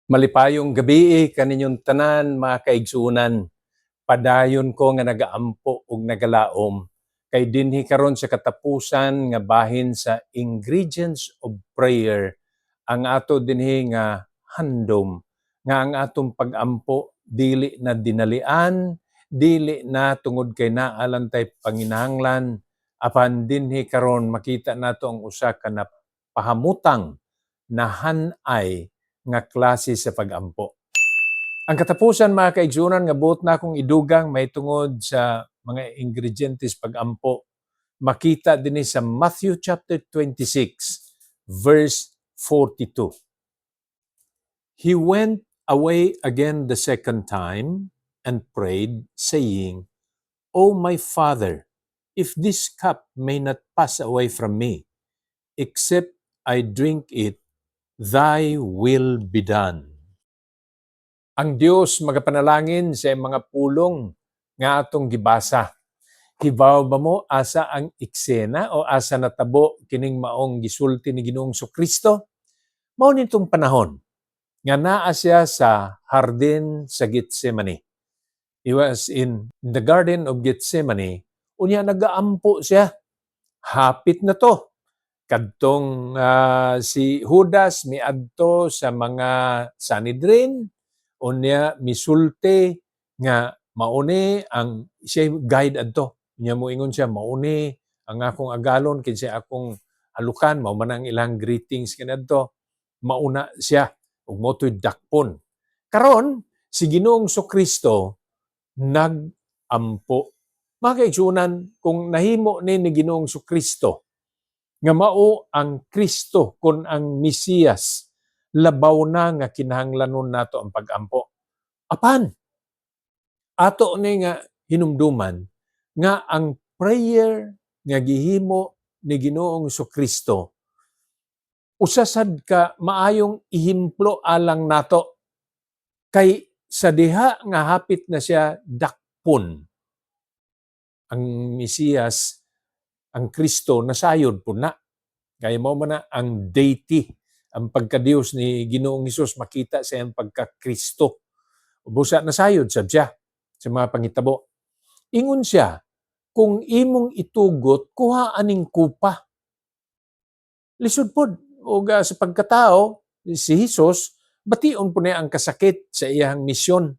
Malipayong gabi kaninyong tanan mga kaigsunan. Padayon ko nga nagaampo ug nagalaom kay dinhi karon sa katapusan nga bahin sa ingredients of prayer ang ato dinhi nga handom nga ang atong pagampo dili na dinalian, dili na tungod kay naalan tay panginahanglan, apan dinhi karon makita nato ang usa ka pahamutang na hanay nga klase sa pagampo. Ang katapusan mga kaigsunan nga buot na akong idugang may tungod sa mga ingredientes pagampo. Makita dinhi sa Matthew chapter 26 verse 42. He went away again the second time and prayed, saying, O my Father, if this cup may not pass away from me, except I drink it, thy will be done. Ang Dios magapanalangin sa mga pulong nga atong gibasa. Hibaw ba mo asa ang eksena o asa natabo kining maong gisulti ni Ginoong Kristo? Mao nitong panahon nga naa siya sa hardin sa Getsemani. He was in the Garden of Gethsemane, unya nagaampo siya. Hapit na to. Kadtong si Judas miadto sa mga Sanhedrin, unya misulti nga mauni ang siya guide adto. Nya moingon siya mauni ang akong agalon kinsa akong halukan mao man ang ilang greetings kanadto. Mauna siya ug motoy dakpon. Karon si Ginoong Kristo nagampo. Mga kaigsunan, kung nahimo ni Ginoong Kristo nga mao ang Kristo kun ang Mesiyas, labaw na nga kinahanglanon nato ang pagampo. Apan, ato ni nga hinumduman nga ang prayer nga gihimo ni Ginoong Kristo usasad ka maayong ihimplo alang nato kay sa diha nga hapit na siya dakpon ang Mesiyas, ang Kristo nasayod po na. Kaya mo man na ang deity, ang pagka-Diyos ni Ginoong Hesus makita sa iyang pagka-Kristo. Busa nasayod siya sa mga pangitabo. Ingon siya, kung imong itugot, kuha aning kupa. Lisod pod, o sa pagkatao, si Hesus, bation po niya ang kasakit sa iyang misyon.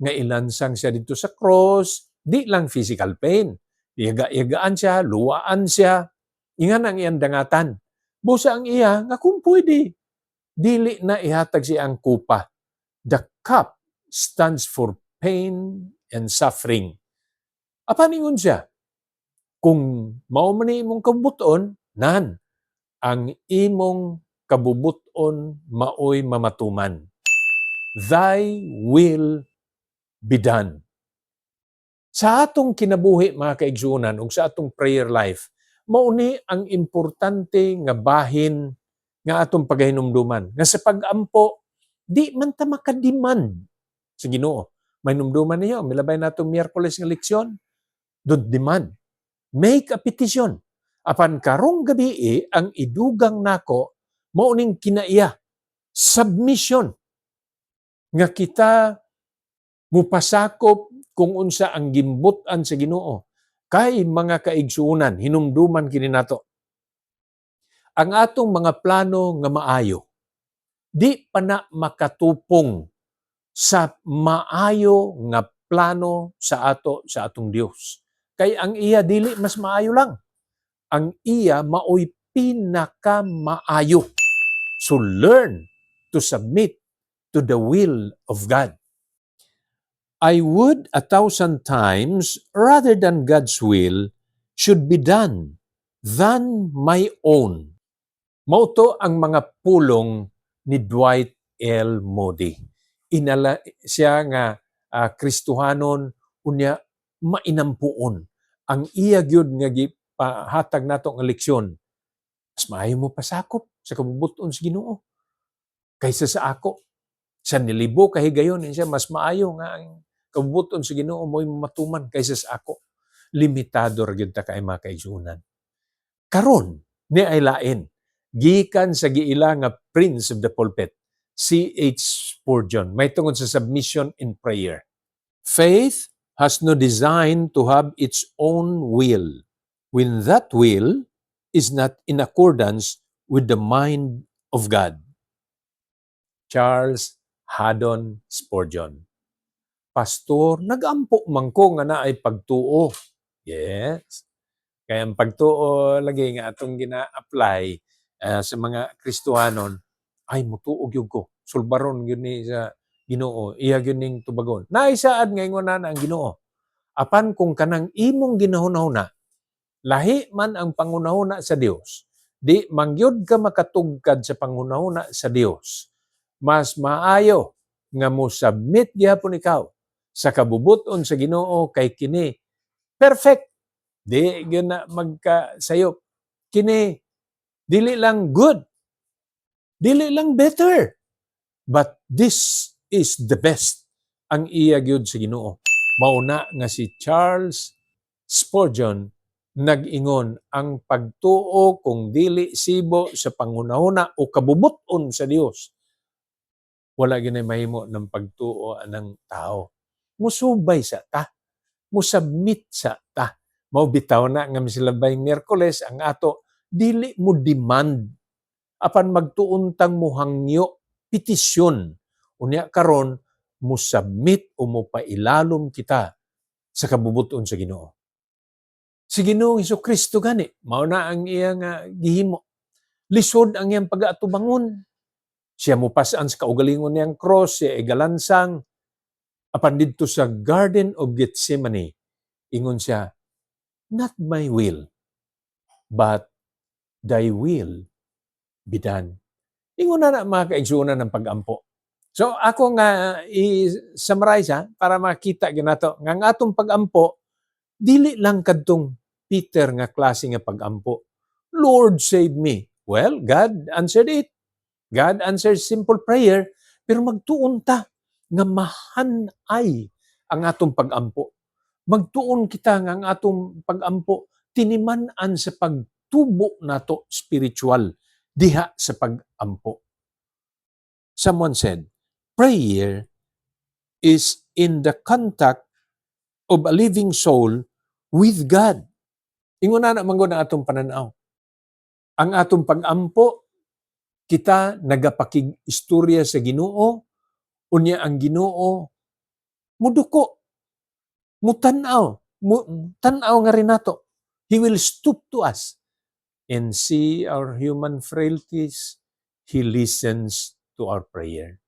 Nga ilansang siya dito sa cross, di lang physical pain. Iyagaan siya, luwaan siya, ingan ang iyang dangatan. Busa ang iya, nga kung pwede, dili na ihatag siya ang kupa. The cup stands for pain and suffering. Apaningon siya, kung mao man ni imong kabubuton, nan, ang imong kabubuton maoy mamatuman. Thy will be done. Sa atong kinabuhi mga kaigsunan ug sa atong prayer life, mauni ang importante nga bahin nga atong pagahinumduman. Nga sa pagampo, di man ta makademand sa Ginoo. May numduman niyo, milabay natong Miyerkules nga leksyon, don't demand. Make a petition. Apan karong gabi ang idugang nako mauning kinaiya. Submission. Nga kita mupasakop kung unsa ang gimbutan sa Ginoo. Kay mga kaigsuunan, hinumduman kini nato. Ang atong mga plano nga maayo, di pa na makatupong sa maayo nga plano sa atong Dios. Kay ang iya dili mas maayo lang. Ang iya maoy pinaka maayo. So learn to submit to the will of God. I would 1,000 times rather than God's will should be done than my own. Mauto ang mga pulong ni Dwight L. Moody. Inala siya nga Kristohanon unya mainampuon. Ang iya gyud nga gipahatag nato nga leksyon. Mas maayo mo pasakop sa kabubuton sa Ginoo kaysa sa ako. Sa nilibo kahigayon siya mas maayo nga ang kabubuton sa Ginoo mo'y matuman kaysa sa ako. Limitado ra gyud ta kay mga kaigsunan. Karon ni ay lain gikan sa giila nga Prince of the Pulpit C.H. Spurgeon. May tungod sa submission in prayer. Faith has no design to have its own will when that will is not in accordance with the mind of God. Charles Haddon Spurgeon. Pastor, nagampo man ko nga na ay pagtuo. Yes. Kaya ang pagtuo lagi nga atong gina-apply sa mga Kristohanon ay mutuog yun ko. Sulbaron yun ni sa Ginoo. Iya yun ning tubagon. Naisaad nga ingon na ang Ginoo. Apan kung kanang imong ginahuna-huna, lahi man ang pangunahuna sa Dios, di mangyod ka makatugkad sa pangunahuna sa Dios. Mas maayo nga mo submit gyapon ikaw sa kabubuton sa Ginoo kay kini perfect. Di gyud na magkasayop. Kini dili lang good, dili lang better, but this is the best ang iya gyud sa Ginoo. Mauna nga si Charles Spurgeon nag-ingon ang pagtuo kung dili sibo sa panghunahuna o kabubuton sa Dios, wala ginay mahimo ng pagtuo ng tao. Musubay sa ta, musubmit sa ta. Mao bitaw na nga misilabay Miyerkules ang ato dili mo demand apan magtuuntang mo hangyo petisyon. Unya karon mo submit o mo pailalom kita sa kabubuton sa Ginoo. Si Ginoong Hesukristo gani mao na ang iyang gihimo. Lisod ang iyang pag-atubangon. Siya mo pasan sa kaugalingon niyang cross, siya ay galansang. Apan didto sa Garden of Gethsemane, ingon siya, not my will, but thy will be done. Ingon na mga kaigsunan ng pag-ampo. So ako nga i-summarize para makita ginato nga ang atong pag-ampo dili lang kadtong Peter nga klase nga pag-ampo. Lord save me. Well, God answered it. God answers simple prayer, pero magtuon ta nga mahanay ang atong pag-ampo. Magtuon kita nga ang atong pag-ampo tiniman-an sa pagtubo nato spiritual diha sa pag-ampo. Someone said, prayer is in the contact of a living soul with God. Ingon na manggod ang atong pananaw. Ang atong pag-ampo, kita nagapakig-istorya sa Ginoo, unya ang Ginoo muduko, mutanaw nga rin nato. He will stoop to us and see our human frailties. He listens to our prayer.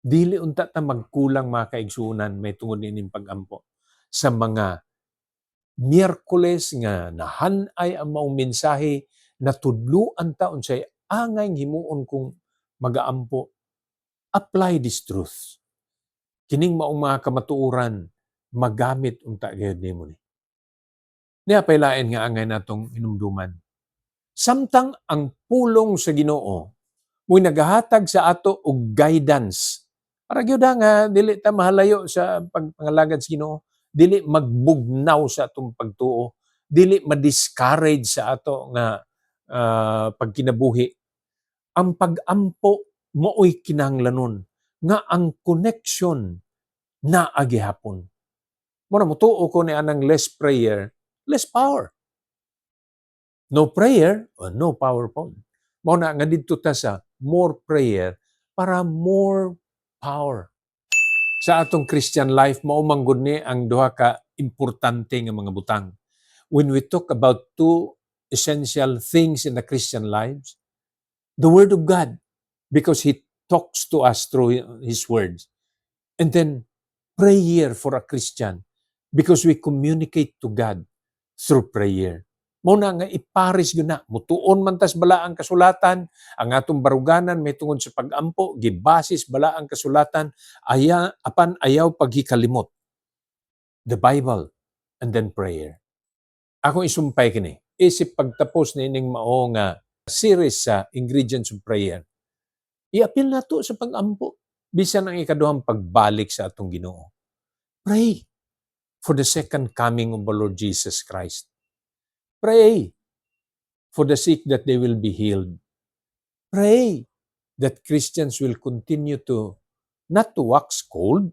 Dili unta ta magkulang mga kaigsunan may tungod ining pag-ampo sa mga Miyerkules nga nahanay ang maong mensahe na tudluan ta unsay angay himuon kung mag-aampo. Apply this truth. Kining maong mga kamatuoran magamit unta gayud nimo ni. Niya paylain nga angay natong hinumduman. Samtang ang pulong sa Ginoo mo'y nagahatag sa ato og guidance. Para gyud nga dili ta mahalayo sa pagpangalagad sa Ginoo, dili magbugnaw sa atong pagtuo, dili ma-discourage sa ato nga pagkinabuhi. Ang pag-ampo mao'y kinahanglanon nga ang connection na agihapon. Muna mutuo ko ni anang less prayer, less power. No prayer, no power po. Mao na nga didto ta sa more prayer para more power. Sa atong Christian life, mao manggod ni ang duha ka importante nga mga butang. When we talk about two essential things in the Christian lives, the Word of God, because He talks to us through His words. And then, prayer for a Christian, because we communicate to God through prayer. Muna nga iparis yun na, mutuon man tas bala ang kasulatan, ang atong baruganan may tungod sa pag-ampo, gibasis bala ang kasulatan, apan ayaw paghikalimot. The Bible, and then prayer. Ako isumpay kini, isip pagtapos na ining mao nga series sa ingredients of prayer, i-apil na to sa pag-ampo, bisan ang ikaduhang pagbalik sa atong Ginoo. Pray for the second coming of the Lord Jesus Christ. Pray for the sick that they will be healed. Pray that Christians will continue to not to wax cold,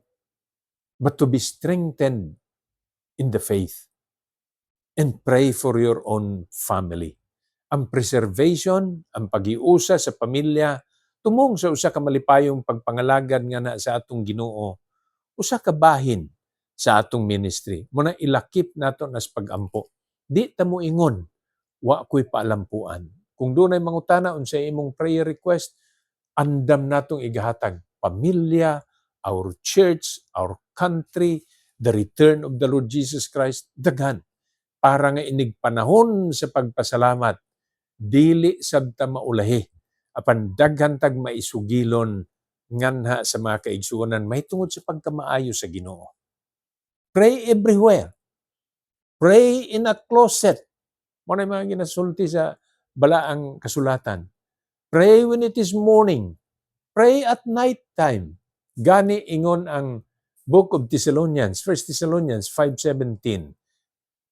but to be strengthened in the faith and pray for your own family. Ang preservation, ang pag-iusa sa pamilya, tumong sa usa ka malipayong pagpangalagad nga na sa atong Ginoo, usa ka bahin sa atong ministry. Muna ilakip nato nas pag-ampo. Di ta mo ingon, wa ko'y paalampuan. Kung dunay mangutana unsa imong prayer request, andam natong igahatag pamilya, our church, our country, the return of the Lord Jesus Christ, daghan. Para nga inig panahon sa pagpasalamat, dili sabta maulahi. Apan daghan tag maisugilon nganha sa mga kaigsuonan mahitungod sa pagkamaayo sa Ginoo. Pray everywhere. Pray in a closet. Mo na mga ginasulti sa balaang kasulatan. Pray when it is morning. Pray at night time. Gani ingon ang Book of Thessalonians, 1 Thessalonians 5:17.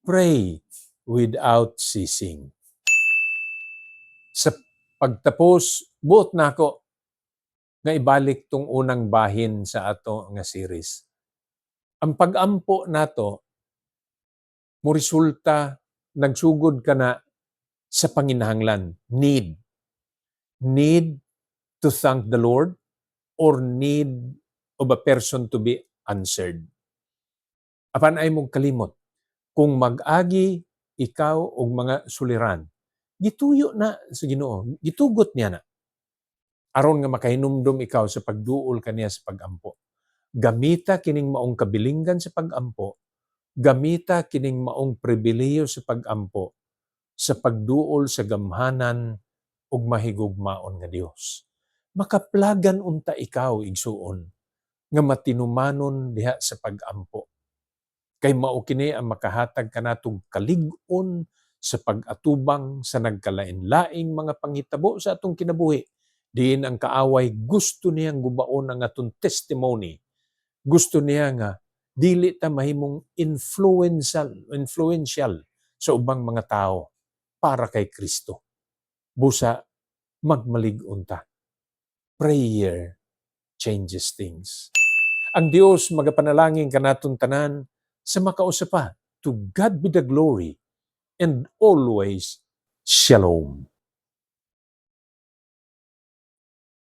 Pray without ceasing. Sa pagtapos, buot na ako nga ibalik tong unang bahin sa ato nga series. Ang pag-ampo nato mo resulta nagsugod ka na sa panginahanglan, need. Need to thank the Lord or need of a person to be answered. Apan ay mong kalimot, kung mag-agi ikaw og mga suliran, gituyo na sa Ginoo, gitugot niya na. Aron nga makahinumdum ikaw sa pagduol kaniya sa pag-ampo. Gamita kining maong kabilinggan sa pag-ampo, gamita kining maong pribilehiyo sa pag-ampo, sa pagduol sa gamhanan ug mahigugmaon nga Dios. Makaplagan unta ikaw, igsuon, nga matinumanon diha sa pag-ampo. Kay mao kini ang makahatag kanatong kalig-on sa pag-atubang sa nagkalain-laing mga panghitabo sa atong kinabuhi. Diin ang kaaway gusto niyang gubaon ang atong testimony. Gusto niya nga dili ta mahimong influential sa ubang mga tao para kay Kristo. Busa magmalig-on ta. Prayer changes things. Ang Dios magapanalangin kanaton tanan sa makausapa. To God be the glory and always shalom.